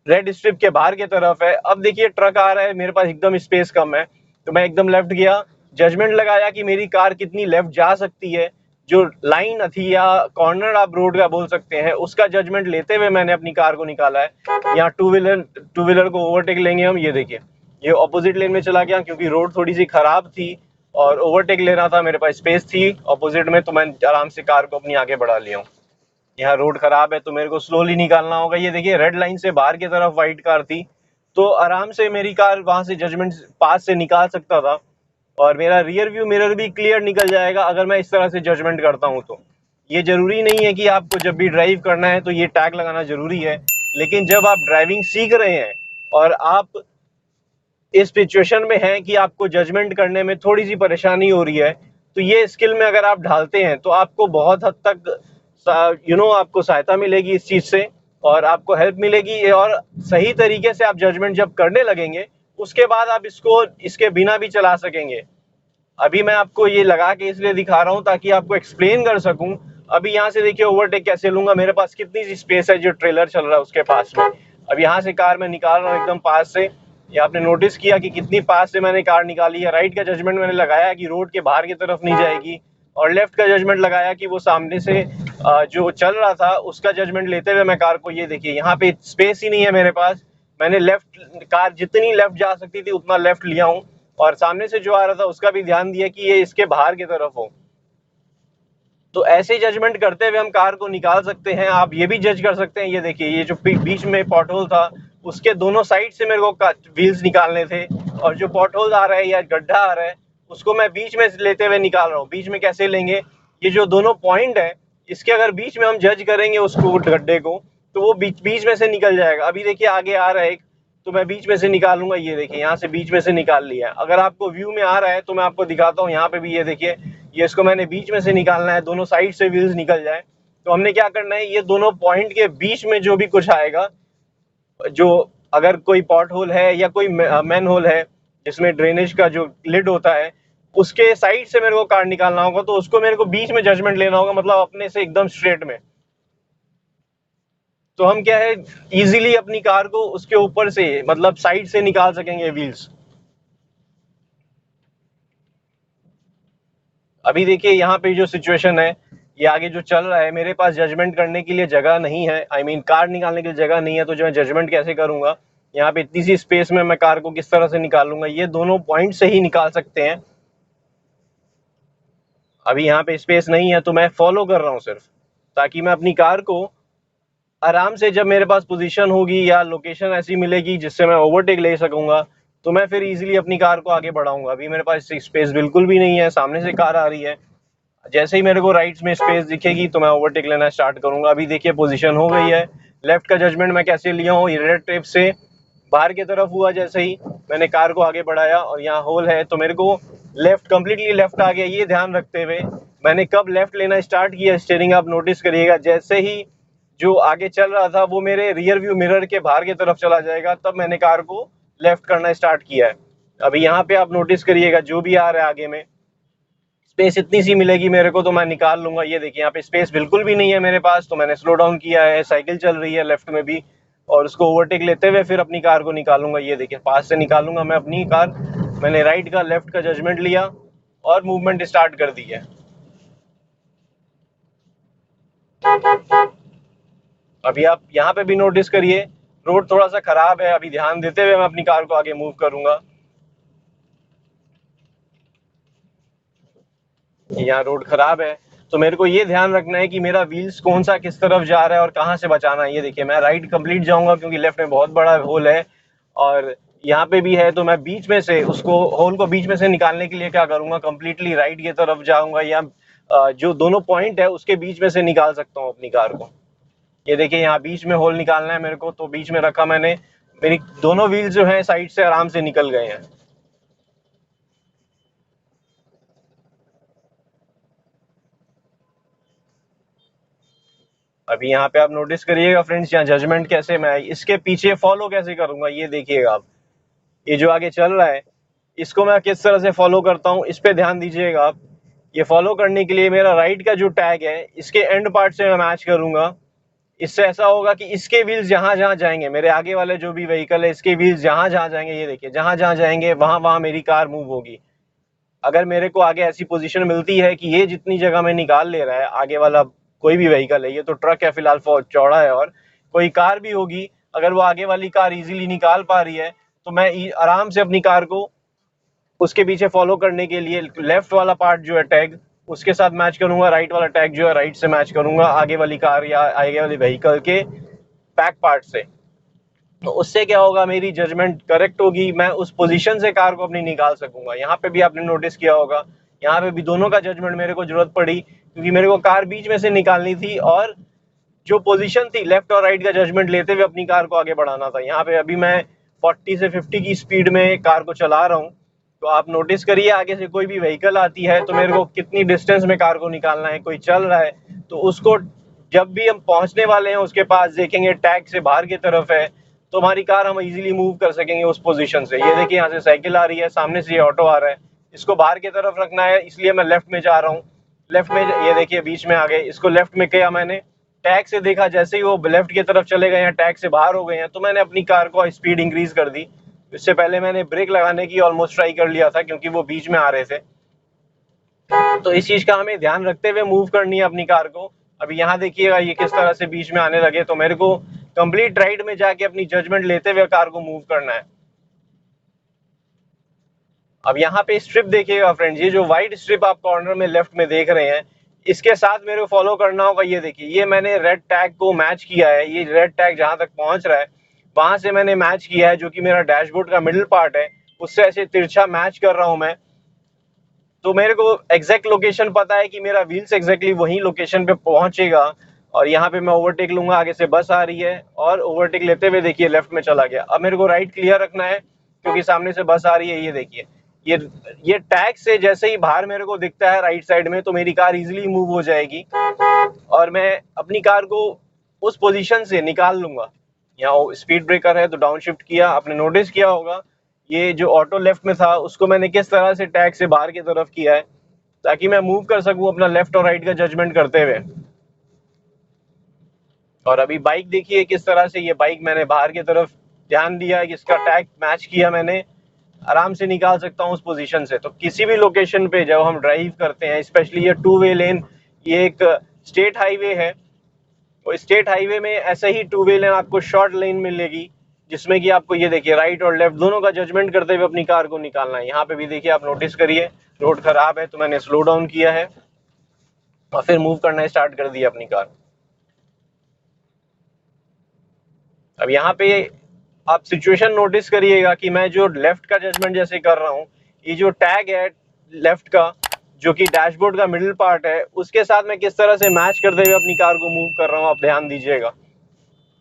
Red strip के बाहर की तरफ है। अब देखिए ट्रक आ रहा है, मेरे पास एकदम स्पेस कम है, तो मैं एकदम लेफ्ट गया, जजमेंट लगाया कि मेरी कार कितनी लेफ्ट जा सकती है, जो लाइन थी या कॉर्नर आप रोड का बोल सकते हैं, उसका जजमेंट लेते हुए मैंने अपनी कार को निकाला है। यहाँ टू व्हीलर को ओवरटेक लेंगे हम, ये देखिए ये ऑपोजिट लेन में चला गया क्योंकि रोड थोड़ी सी खराब थी और ओवरटेक लेना था, मेरे पास स्पेस थी ऑपोजिट में, तो मैं आराम से कार को अपनी आगे बढ़ा लिया हूँ। यहाँ रोड खराब है तो मेरे को स्लोली निकालना होगा। ये देखिए रेड लाइन से बाहर की तरफ व्हाइट कार थी, तो आराम से मेरी कार वहां से जजमेंट पास से निकाल सकता था और मेरा रियर व्यू मिरर भी क्लियर निकल जाएगा अगर मैं इस तरह से जजमेंट करता हूँ। तो ये जरूरी नहीं है कि आपको जब भी ड्राइव करना है तो ये टैग लगाना जरूरी है, लेकिन जब आप ड्राइविंग सीख रहे हैं और आप इस सिचुएशन में हैं कि आपको जजमेंट करने में थोड़ी सी परेशानी हो रही है, तो ये स्किल में अगर आप ढालते हैं तो आपको बहुत हद तक आपको सहायता मिलेगी इस चीज से और आपको हेल्प मिलेगी, और सही तरीके से आप जजमेंट जब करने लगेंगे उसके बाद आप इसको इसके बिना भी चला सकेंगे। अभी मैं आपको ये लगा के इसलिए दिखा रहा हूँ ताकि आपको एक्सप्लेन कर सकूं। अभी यहाँ से देखिए ओवरटेक कैसे लूंगा, मेरे पास कितनी सी स्पेस है, जो ट्रेलर चल रहा है उसके पास में। अब यहाँ से कार मैं निकाल रहा हूँ एकदम पास से, ये आपने नोटिस किया कि कितनी पास से मैंने कार निकाली है। राइट का जजमेंट मैंने लगाया कि रोड के बाहर की तरफ नहीं जाएगी, और लेफ्ट का जजमेंट लगाया कि वो सामने से जो चल रहा था उसका जजमेंट लेते हुए मैं कार को, ये देखिए यहाँ पे स्पेस ही नहीं है मेरे पास, मैंने लेफ्ट, कार जितनी लेफ्ट जा सकती थी उतना लेफ्ट लिया हूँ, और सामने से जो आ रहा था उसका भी ध्यान दिया कि ये इसके बाहर की तरफ हो। तो ऐसे जजमेंट करते हुए हम कार को निकाल सकते हैं। आप ये भी जज कर सकते हैं, ये देखिए ये जो बीच में पॉट होल था उसके दोनों साइड से मेरे को व्हील्स निकालने थे, और जो पॉट होल आ रहा है या गड्ढा आ रहा है उसको मैं बीच में लेते हुए निकाल रहा हूँ। बीच में कैसे लेंगे, ये जो दोनों पॉइंट है इसके अगर बीच में हम जज करेंगे उसको गड्ढे को, तो वो बीच में से निकल जाएगा। अभी देखिए आगे आ रहा है एक, तो मैं बीच में से निकालूंगा, ये देखिए यहाँ से बीच में से निकाल लिया है। अगर आपको व्यू में आ रहा है तो मैं आपको दिखाता हूँ, यहाँ पे भी ये देखिए, ये इसको मैंने बीच में से निकालना है, दोनों साइड से व्हील्स निकल जाए। तो हमने क्या करना है, ये दोनों पॉइंट के बीच में जो भी कुछ आएगा, जो अगर कोई पॉट होल है या कोई मैन होल है जिसमें ड्रेनेज का जो लिड होता है उसके साइड से मेरे को कार निकालना होगा, तो उसको मेरे को बीच में जजमेंट लेना होगा, मतलब अपने से एकदम स्ट्रेट में। तो हम क्या है, इजीली अपनी कार को उसके ऊपर से मतलब साइड से निकाल सकेंगे व्हील्स। अभी देखिए यहाँ पे जो सिचुएशन है, ये आगे जो चल रहा है, मेरे पास जजमेंट करने के लिए जगह नहीं है, आई मीन कार निकालने के लिए जगह नहीं है, तो जो मैं जजमेंट कैसे करूंगा, यहाँ पे इतनी सी स्पेस में मैं कार को किस तरह से निकालूंगा, ये दोनों पॉइंट से ही निकाल सकते हैं। अभी यहाँ पे स्पेस नहीं है तो मैं फॉलो कर रहा हूँ सिर्फ, ताकि मैं अपनी कार को आराम से, जब मेरे पास पोजीशन होगी या लोकेशन ऐसी मिलेगी जिससे मैं ओवरटेक ले सकूंगा, तो मैं फिर इजीली अपनी कार को आगे बढ़ाऊंगा। अभी मेरे पास स्पेस बिल्कुल भी नहीं है, सामने से कार आ रही है, जैसे ही मेरे को राइट में स्पेस दिखेगी तो मैं ओवरटेक लेना स्टार्ट करूंगा। अभी देखिए पोजीशन हो गई है। लेफ्ट का जजमेंट मैं कैसे लिया हूँ, ये रेड टेप से बाहर की तरफ हुआ, जैसे ही मैंने कार को आगे बढ़ाया और यहाँ होल है तो मेरे को लेफ्ट, कंप्लीटली लेफ्ट आ गया। ये ध्यान रखते हुए मैंने कब लेफ्ट लेना स्टार्ट किया, स्टीयरिंग आप नोटिस करिएगा, जैसे ही जो आगे चल रहा था वो मेरे रियर व्यू मिरर के बाहर की तरफ चला जाएगा, तब मैंने कार को लेफ्ट करना स्टार्ट किया है। अभी यहाँ पे आप नोटिस करिएगा जो भी आ रहा है आगे में, स्पेस इतनी सी मिलेगी मेरे को तो मैं निकाल लूंगा। ये देखिए यहाँ पे स्पेस बिल्कुल भी नहीं है मेरे पास, तो मैंने स्लो डाउन किया है, साइकिल चल रही है लेफ्ट में भी, और उसको ओवरटेक लेते हुए फिर अपनी कार को निकालूंगा। ये देखिए पास से निकालूंगा मैं अपनी कार, मैंने राइट का लेफ्ट का जजमेंट लिया और मूवमेंट स्टार्ट कर दी है। अभी आप यहाँ पे भी नोटिस करिए रोड थोड़ा सा खराब है, अभी ध्यान देते हुए मैं अपनी कार को आगे मूव करूंगा। यहाँ रोड खराब है तो मेरे को ये ध्यान रखना है कि मेरा व्हील्स कौन सा किस तरफ जा रहा है और कहाँ से बचाना है। ये देखिए मैं राइट कंप्लीट जाऊंगा क्योंकि लेफ्ट में बहुत बड़ा होल है और यहाँ पे भी है, तो मैं बीच में से उसको, होल को बीच में से निकालने के लिए क्या करूंगा, कंप्लीटली राइट की तरफ जाऊंगा, या जो दोनों पॉइंट है उसके बीच में से निकाल सकता हूँ अपनी कार को। ये देखिए यहाँ बीच में होल निकालना है मेरे को, तो बीच में रखा मैंने, मेरी दोनों व्हील्स जो है साइड से आराम से निकल गए हैं। अभी यहाँ पे आप नोटिस करिएगा फ्रेंड्स, यहाँ जजमेंट कैसे मैं इसके पीछे फॉलो कैसे करूंगा, ये देखिएगा आप, ये जो आगे चल रहा है इसको मैं किस तरह से फॉलो करता हूँ, इस पे ध्यान दीजिएगा आप। ये फॉलो करने के लिए मेरा राइट का जो टैग है इसके एंड पार्ट से मैं मैच करूंगा, इससे ऐसा होगा कि इसके व्हील्स जहां जहां जाएंगे, मेरे आगे वाले जो भी व्हीकल है इसके व्हील्स जहां जहां जाएंगे, ये देखिए जहां जहां जाएंगे वहां वहां मेरी कार मूव होगी। अगर मेरे को आगे ऐसी पोजीशन मिलती है कि ये जितनी जगह में निकाल ले रहा है आगे वाला कोई भी व्हीकल है, ये तो ट्रक है फिलहाल चौड़ा है, और कोई कार भी होगी, अगर वो आगे वाली कार इजीली निकाल पा रही है तो मैं आराम से अपनी कार को उसके पीछे फॉलो करने के लिए लेफ्ट वाला पार्ट जो है टैग उसके साथ मैच करूंगा, राइट वाला टैग जो है राइट से मैच करूंगा आगे वाली कार या आगे वाली व्हीकल के बैक पार्ट से। तो उससे क्या होगा, मेरी जजमेंट करेक्ट होगी, मैं उस पोजीशन से कार को अपनी निकाल सकूंगा। यहाँ पे भी आपने नोटिस किया होगा, यहाँ पे भी दोनों का जजमेंट मेरे को जरूरत पड़ी क्योंकि मेरे को कार बीच में से निकालनी थी और जो पोजीशन थी लेफ्ट और राइट का जजमेंट लेते हुए अपनी कार को आगे बढ़ाना था। यहाँ पे अभी मैं 40 से 50 की स्पीड में कार को चला रहा हूँ, तो आप नोटिस करिए आगे से कोई भी व्हीकल आती है तो मेरे को कितनी डिस्टेंस में कार को निकालना है। कोई चल रहा है तो उसको जब भी हम पहुंचने वाले हैं उसके पास देखेंगे टैग से बाहर की तरफ है तो हमारी कार हम इजीली मूव कर सकेंगे उस पोजीशन से। ये देखिए यहाँ से साइकिल आ रही है, सामने से ये ऑटो आ रहा है, इसको बाहर की तरफ रखना है इसलिए मैं लेफ्ट में जा रहा हूँ। लेफ्ट में ये देखिए बीच में आ गए, इसको लेफ्ट में किया मैंने, टैग से देखा जैसे ही वो लेफ्ट की तरफ चले गए हैं टैग से बाहर हो गए हैं तो मैंने अपनी कार को स्पीड इंक्रीज कर दी। इससे पहले मैंने ब्रेक लगाने की ऑलमोस्ट ट्राई कर लिया था क्योंकि वो बीच में आ रहे थे। तो इस चीज का हमें ध्यान रखते हुए मूव करनी है अपनी कार को। अभी यहाँ देखिएगा ये किस तरह से बीच में आने लगे, तो मेरे को कंप्लीट राइट में जाके अपनी जजमेंट लेते हुए कार को मूव करना है। अब यहाँ पे स्ट्रिप देखिएगा फ्रेंड्स, ये जो व्हाइट स्ट्रिप आप कॉर्नर में लेफ्ट में देख रहे हैं इसके साथ मेरे को फॉलो करना होगा। ये देखिए ये मैंने रेड टैग को मैच किया है, ये रेड टैग जहां तक पहुंच रहा है वहां से मैंने मैच किया है, जो कि मेरा डैशबोर्ड का मिडिल पार्ट है उससे ऐसे तिरछा मैच कर रहा हूं मैं। तो मेरे को एग्जैक्ट लोकेशन पता है कि मेरा व्हील्स एग्जैक्टली वही लोकेशन पे पहुंचेगा। और यहाँ पे मैं ओवरटेक लूंगा, आगे से बस आ रही है और ओवरटेक लेते हुए देखिए लेफ्ट में चला गया। अब मेरे को राइट क्लियर रखना है क्योंकि सामने से बस आ रही है। ये देखिए ये टैग से जैसे ही बाहर मेरे को दिखता है राइट साइड में तो मेरी कार इजीली मूव हो जाएगी और मैं अपनी कार को उस पोजीशन से निकाल लूंगा। यहाँ स्पीड ब्रेकर है तो डाउन शिफ्ट किया, आपने नोटिस किया होगा ये जो ऑटो लेफ्ट में था उसको मैंने किस तरह से टैग से बाहर की तरफ किया है ताकि मैं मूव कर सकूं अपना लेफ्ट और राइट का जजमेंट करते हुए। और अभी बाइक देखिए किस तरह से, ये बाइक मैंने बाहर की तरफ ध्यान दिया है कि इसका टैग मैच किया, मैंने आराम से निकाल सकता हूं उस पोजीशन से। तो किसी भी लोकेशन पे जब हम ड्राइव करते हैं, स्पेशली ये 2 वे लेन, ये एक स्टेट हाईवे है, तो स्टेट हाईवे में ऐसे ही 2 वे लेन आपको शॉर्ट लेन मिलेगी जिसमें कि आपको ये देखिए राइट और लेफ्ट दोनों का जजमेंट करते हुए अपनी कार को निकालना है। यहाँ पे भी देखिए आप नोटिस करिए रोड खराब है तो मैंने स्लो डाउन किया है और फिर मूव करना स्टार्ट कर दिया अपनी कार। अब यहाँ पे आप सिचुएशन नोटिस करिएगा कि मैं जो लेफ्ट का जजमेंट जैसे कर रहा हूँ, ये जो टैग है लेफ्ट का जो कि डैशबोर्ड का मिडिल पार्ट है उसके साथ मैं किस तरह से मैच करते हुए अपनी कार को मूव कर रहा हूँ, आप ध्यान दीजिएगा।